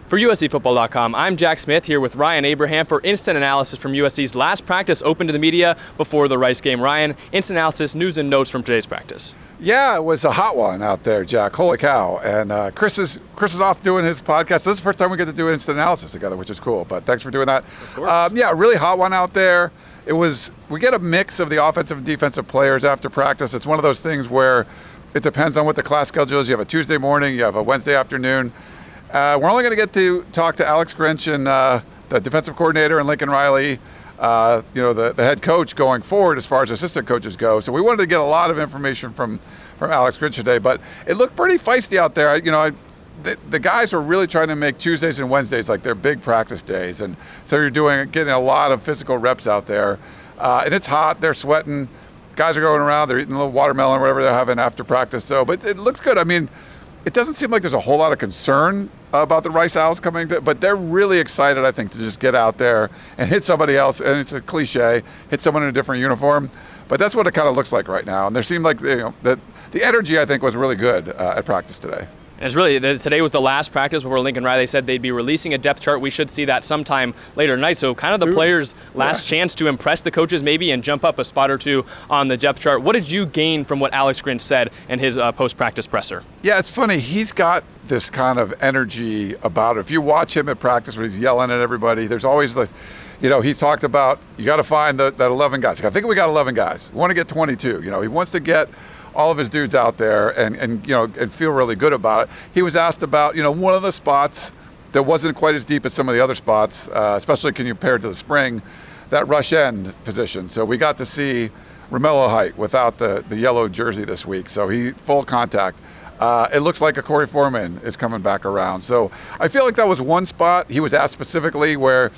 For USCFootball.com, I'm Jack Smith here with Ryan Abraham for instant analysis from USC's last practice open to the media before the Rice game. Ryan, instant analysis, news and notes from today's practice. Yeah, it was a hot one out there, Jack. Holy cow. And Chris is off doing his podcast. So this is the first time we get to do instant analysis together, which is cool. But thanks for doing that. Yeah, really hot one out there. We get a mix of the offensive and defensive players after practice. It's one of those things where it depends on what the class schedule is. You have a Tuesday morning, you have a Wednesday afternoon. We're only going to get to talk to Alex Grinch and the defensive coordinator and Lincoln Riley, the head coach going forward as far as assistant coaches go. So we wanted to get a lot of information from Alex Grinch today, but it looked pretty feisty out there. The guys are really trying to make Tuesdays and Wednesdays like their big practice days, and so you're getting a lot of physical reps out there, and it's hot. They're sweating. Guys are going around. They're eating a little watermelon or whatever they're having after practice. So, but it looks good. I mean, it doesn't seem like there's a whole lot of concern about the Rice Owls coming, but they're really excited, I think, to just get out there and hit somebody else. And it's a cliche, hit someone in a different uniform. But that's what it kind of looks like right now. And there seemed like that the energy, I think, was really good at practice today. And today was the last practice before Lincoln Riley said they'd be releasing a depth chart. We should see that sometime later tonight. So kind of the players' last chance to impress the coaches maybe and jump up a spot or two on the depth chart. What did you gain from what Alex Grinch said in his post-practice presser? Yeah, it's funny. He's got this kind of energy about it. If you watch him at practice when he's yelling at everybody, there's always this, he talked about, you got to find that 11 guys. I think we got 11 guys. We want to get 22. He wants to get all of his dudes out there and feel really good about it. He was asked about, one of the spots that wasn't quite as deep as some of the other spots, especially compared to the spring, that rush end position. So we got to see Romello Height without the yellow jersey this week. So he full contact. It looks like a Corey Foreman is coming back around. So I feel like that was one spot he was asked specifically where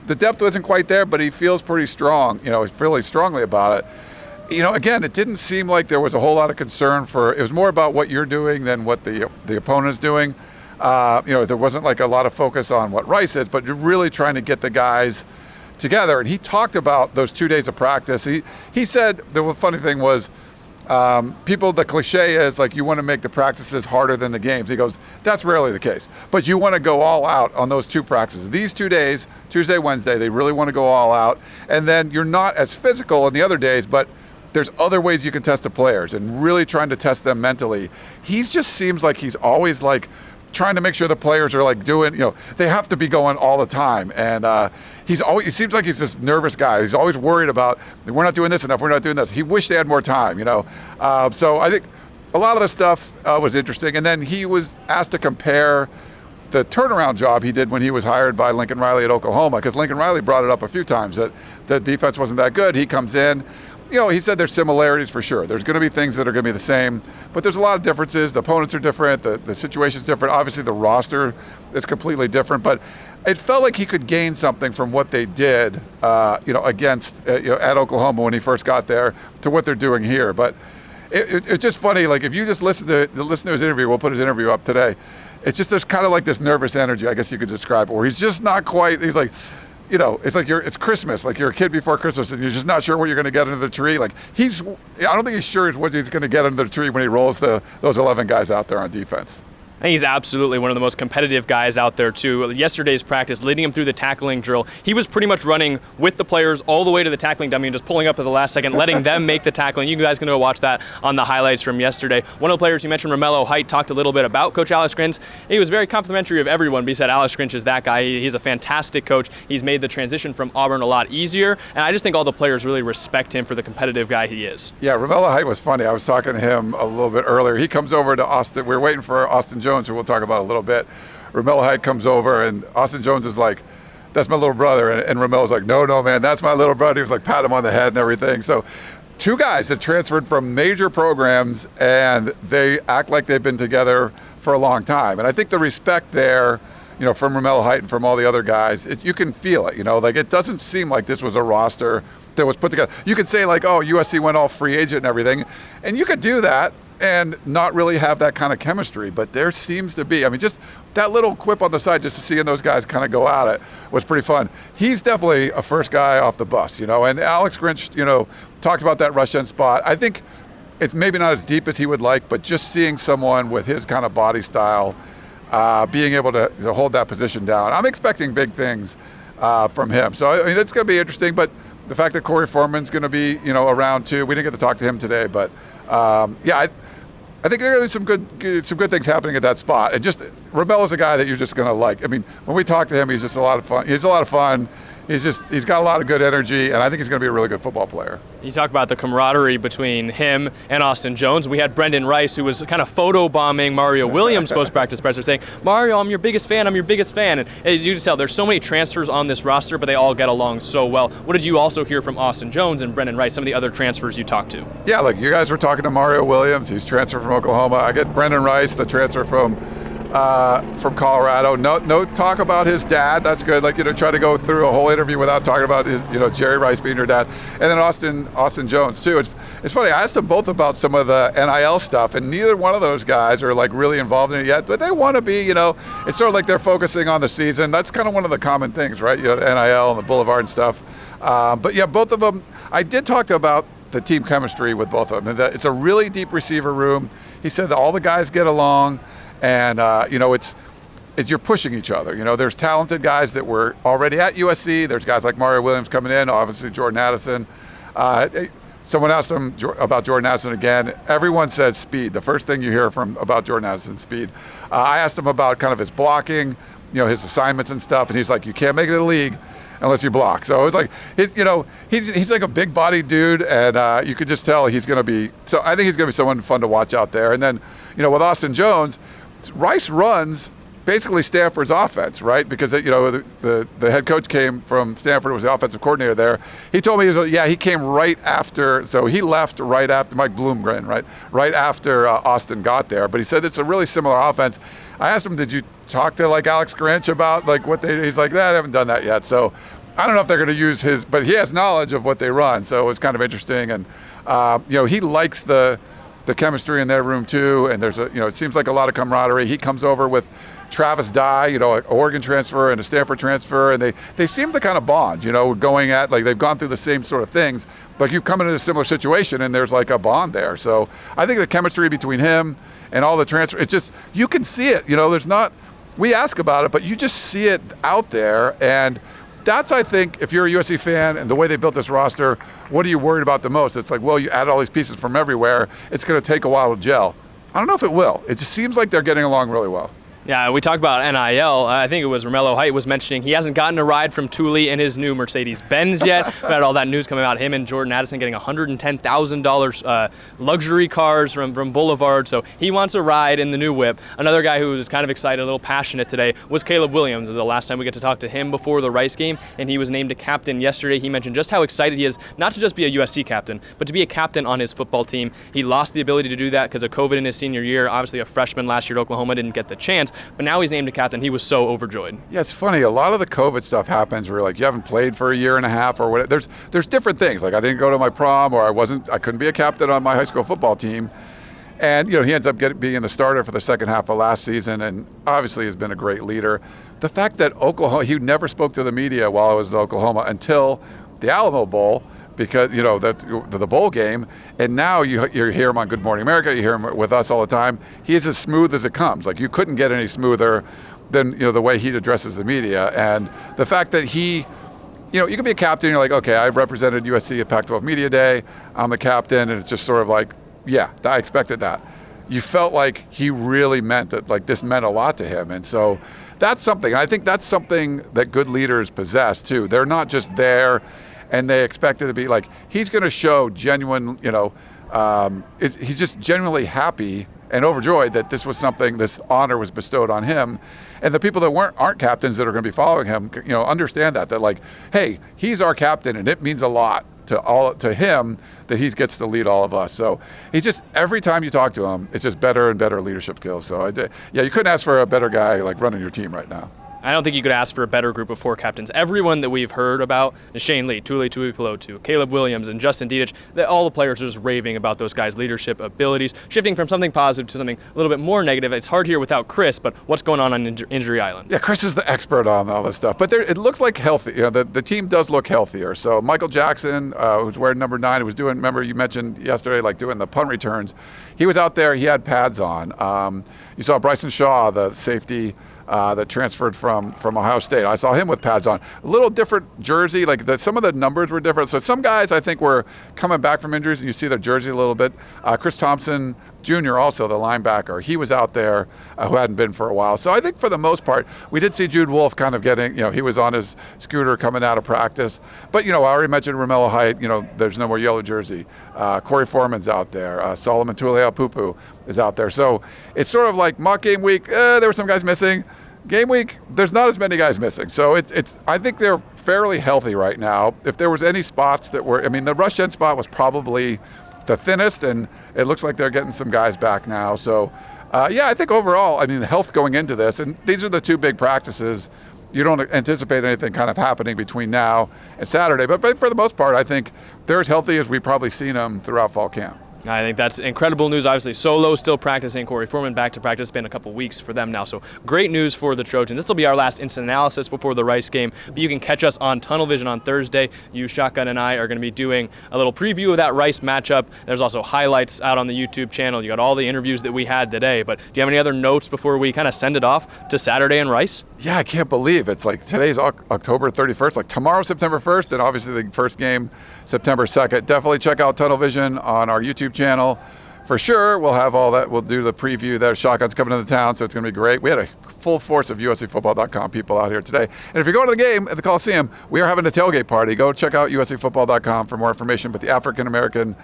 the depth wasn't quite there, but he feels pretty strong, really strongly about it. Again, it didn't seem like there was a whole lot of concern it was more about what you're doing than what the opponent's doing. There wasn't like a lot of focus on what Rice is, but you're really trying to get the guys together. And he talked about those 2 days of practice. He said the funny thing was, the cliche is like you want to make the practices harder than the games. He goes, that's rarely the case. But you want to go all out on those two practices. These 2 days, Tuesday, Wednesday, they really want to go all out. And then you're not as physical on the other days, but there's other ways you can test the players and really trying to test them mentally. He just seems like he's always like trying to make sure the players are like doing, they have to be going all the time. And he seems like he's this nervous guy. He's always worried about, we're not doing this enough, we're not doing this. He wished they had more time, So I think a lot of the stuff was interesting. And then he was asked to compare the turnaround job he did when he was hired by Lincoln Riley at Oklahoma, because Lincoln Riley brought it up a few times that the defense wasn't that good. He comes in. He said there's similarities for sure. There's going to be things that are going to be the same, but there's a lot of differences. The opponents are different. The situation's different. Obviously, the roster is completely different, but it felt like he could gain something from what they did, against, at Oklahoma when he first got there to what they're doing here. But it's just funny. Like if you just listen to his interview, we'll put his interview up today. It's just, there's kind of like this nervous energy, I guess you could describe it, where he's just not quite, he's like, it's like it's Christmas, like you're a kid before Christmas and you're just not sure what you're going to get under the tree. Like I don't think he's sure what he's going to get under the tree when he rolls those 11 guys out there on defense. I think he's absolutely one of the most competitive guys out there, too. Yesterday's practice, leading him through the tackling drill, he was pretty much running with the players all the way to the tackling dummy and just pulling up at the last second, letting them make the tackling. You guys can go watch that on the highlights from yesterday. One of the players you mentioned, Romello Height, talked a little bit about Coach Alex Grinch. He was very complimentary of everyone, but he said Alex Grinch is that guy. He's a fantastic coach. He's made the transition from Auburn a lot easier, and I just think all the players really respect him for the competitive guy he is. Yeah, Romello Height was funny. I was talking to him a little bit earlier. He comes over to Austin. We're waiting for Austin Jones, who we'll talk about a little bit. Romello Height comes over and Austin Jones is like, that's my little brother. And Romello's like, no, man, that's my little brother. He was like, pat him on the head and everything. So two guys that transferred from major programs and they act like they've been together for a long time. And I think the respect there, from Romello Height and from all the other guys, you can feel it, like it doesn't seem like this was a roster that was put together. You could say like, oh, USC went all free agent and everything. And you could do that and not really have that kind of chemistry, but there seems to be. Just that little quip on the side, just to seeing those guys kind of go at it was pretty fun. He's definitely a first guy off the bus, and Alex Grinch, talked about that rush end spot. I think it's maybe not as deep as he would like, but just seeing someone with his kind of body style, being able to hold that position down. I'm expecting big things from him. So, I mean, it's going to be interesting, but the fact that Corey Foreman's going to be, around too, we didn't get to talk to him today, but I think there are some good things happening at that spot. And just Romello's a guy that you're just going to like. I mean, when we talk to him, he's just a lot of fun. He's a lot of fun. He's got a lot of good energy, and I think he's going to be a really good football player. You talk about the camaraderie between him and Austin Jones. We had Brenden Rice, who was kind of photobombing Mario Williams post-practice presser, saying, "Mario, I'm your biggest fan. I'm your biggest fan." And you can tell there's so many transfers on this roster, but they all get along so well. What did you also hear from Austin Jones and Brenden Rice, some of the other transfers you talked to? Yeah, like you guys were talking to Mario Williams. He's transferred from Oklahoma. I get Brenden Rice, the transfer from Colorado. No talk about his dad. That's good. Like, try to go through a whole interview without talking about his, Jerry Rice being your dad. And then Austin Jones too. It's funny. I asked them both about some of the NIL stuff, and neither one of those guys are like really involved in it yet. But they want to be. It's sort of like they're focusing on the season. That's kind of one of the common things, right? The NIL and the Boulevard and stuff. But yeah, both of them. I did talk about the team chemistry with both of them. And it's a really deep receiver room. He said that all the guys get along. And, it's you're pushing each other. There's talented guys that were already at USC. There's guys like Mario Williams coming in, obviously Jordan Addison. Someone asked him about Jordan Addison again. Everyone says speed. The first thing you hear about Jordan Addison, speed. I asked him about kind of his blocking, his assignments and stuff, and he's like, you can't make it to the league unless you block. So it's like, he's like a big-bodied dude, and you could just tell he's going to be. So I think he's going to be someone fun to watch out there. And then, with Austin Jones, Rice runs basically Stanford's offense, right? Because the head coach came from Stanford, was the offensive coordinator there. He told me, he came right after, so he left right after Mike Bloomgren, right after Austin got there. But he said it's a really similar offense. I asked him, did you talk to like Alex Grinch about like what he's like, I haven't done that yet. So I don't know if they're going to use his, but he has knowledge of what they run. So it's kind of interesting. And, he likes the chemistry in their room too, and there's it seems like a lot of camaraderie. He comes over with Travis Dye, an Oregon transfer and a Stanford transfer, and they seem to kind of bond, going at, like, they've gone through the same sort of things, but you come into a similar situation and there's like a bond there. So I think the chemistry between him and all the transfer, it's just, you can see it, there's not, we ask about it, but you just see it out there. And that's, I think, if you're a USC fan and the way they built this roster, what are you worried about the most? It's like, well, you add all these pieces from everywhere. It's going to take a while to gel. I don't know if it will. It just seems like they're getting along really well. Yeah, we talked about NIL. I think it was Romello Height was mentioning he hasn't gotten a ride from Thule in his new Mercedes-Benz yet. We had all that news coming out, him and Jordan Addison getting $110,000 luxury cars from Boulevard. So he wants a ride in the new whip. Another guy who was kind of excited, a little passionate today, was Caleb Williams. This is the last time we get to talk to him before the Rice game, and he was named a captain yesterday. He mentioned just how excited he is, not to just be a USC captain, but to be a captain on his football team. He lost the ability to do that because of COVID in his senior year. Obviously, a freshman last year at Oklahoma didn't get the chance. But now he's named a captain. He was so overjoyed. Yeah, it's funny. A lot of the COVID stuff happens where like you haven't played for a year and a half or whatever. There's different things. Like I didn't go to my prom, or I couldn't be a captain on my high school football team. And he ends up being the starter for the second half of last season, and obviously has been a great leader. The fact that Oklahoma, he never spoke to the media while I was in Oklahoma until the Alamo Bowl, because the bowl game, and now you hear him on Good Morning America, you hear him with us all the time. He is as smooth as it comes. Like you couldn't get any smoother than the way he addresses the media. And the fact that he, you can be a captain, you're like, okay, I represented USC at Pac-12 Media Day, I'm the captain, and it's just sort of like, yeah, I expected that. You felt like he really meant that, like this meant a lot to him. And so that's something. I think that's something that good leaders possess too. They're not just there and they expect it to be like, he's going to show genuine, he's just genuinely happy and overjoyed that this honor was bestowed on him. And the people that aren't captains that are going to be following him, understand that like, hey, he's our captain and it means a lot to him that he gets to lead all of us. So he's just, every time you talk to him, it's just better and better leadership skills. So you couldn't ask for a better guy like running your team right now. I don't think you could ask for a better group of 4 captains. Everyone that we've heard about, Shane Lee, Tuli Tuipulotu, Caleb Williams, and Justin Dietich, all the players are just raving about those guys' leadership abilities, shifting from something positive to something a little bit more negative. It's hard here without Chris, but what's going on Injury Island? Yeah, Chris is the expert on all this stuff, but it looks like healthy. The team does look healthier. So Michael Jackson, who's wearing number 9, who was doing, remember you mentioned yesterday, like doing the punt returns, he was out there, he had pads on. You saw Bryson Shaw, the safety, that transferred from Ohio State. I saw him with pads on. A little different jersey, like some of the numbers were different. So some guys I think were coming back from injuries, and you see their jersey a little bit. Chris Thompson Jr. also, the linebacker, he was out there who hadn't been for a while. So I think for the most part, we did see Jude Wolfe kind of getting, he was on his scooter coming out of practice. But, I already mentioned Romello Height, there's no more yellow jersey. Corey Foreman's out there. Solomon Tuliaupupu is out there. So it's sort of like mock game week, there were some guys missing. Game week, there's not as many guys missing. So it's I think they're fairly healthy right now. If there was any spots that were, the rush end spot was probably the thinnest, and it looks like they're getting some guys back now. So, I think overall, the health going into this, and these are the 2 big practices. You don't anticipate anything kind of happening between now and Saturday. But for the most part, I think they're as healthy as we've probably seen them throughout fall camp. I think that's incredible news. Obviously, Solo still practicing. Corey Foreman back to practice. It's been a couple weeks for them now. So great news for the Trojans. This will be our last instant analysis before the Rice game. But you can catch us on Tunnel Vision on Thursday. You, Shotgun, and I are going to be doing a little preview of that Rice matchup. There's also highlights out on the YouTube channel. You got all the interviews that we had today. But do you have any other notes before we kind of send it off to Saturday and Rice? Yeah, I can't believe it's like today's October 31st. Like tomorrow, September 1st, and obviously the first game, September 2nd. Definitely check out Tunnel Vision on our YouTube channel. For sure, we'll have all that. We'll do the preview there. Shotgun's coming into town, so it's going to be great. We had a full force of USCFootball.com people out here today. And if you're going to the game at the Coliseum, we are having a tailgate party. Go check out USCFootball.com for more information. But the African American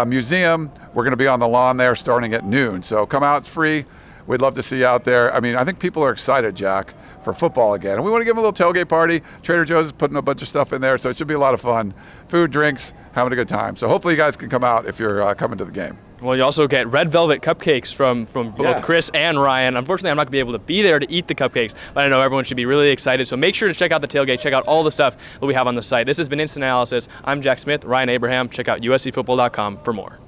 Museum, we're going to be on the lawn there starting at noon. So come out, it's free. We'd love to see you out there. I think people are excited, Jack, for football again. And we want to give them a little tailgate party. Trader Joe's is putting a bunch of stuff in there, so it should be a lot of fun. Food, drinks, having a good time. So hopefully you guys can come out if you're coming to the game. Well, you also get red velvet cupcakes from both Chris and Ryan. Unfortunately, I'm not going to be able to be there to eat the cupcakes, but I know everyone should be really excited. So make sure to check out the tailgate, check out all the stuff that we have on the site. This has been Instant Analysis. I'm Jack Smith, Ryan Abraham. Check out USCFootball.com for more.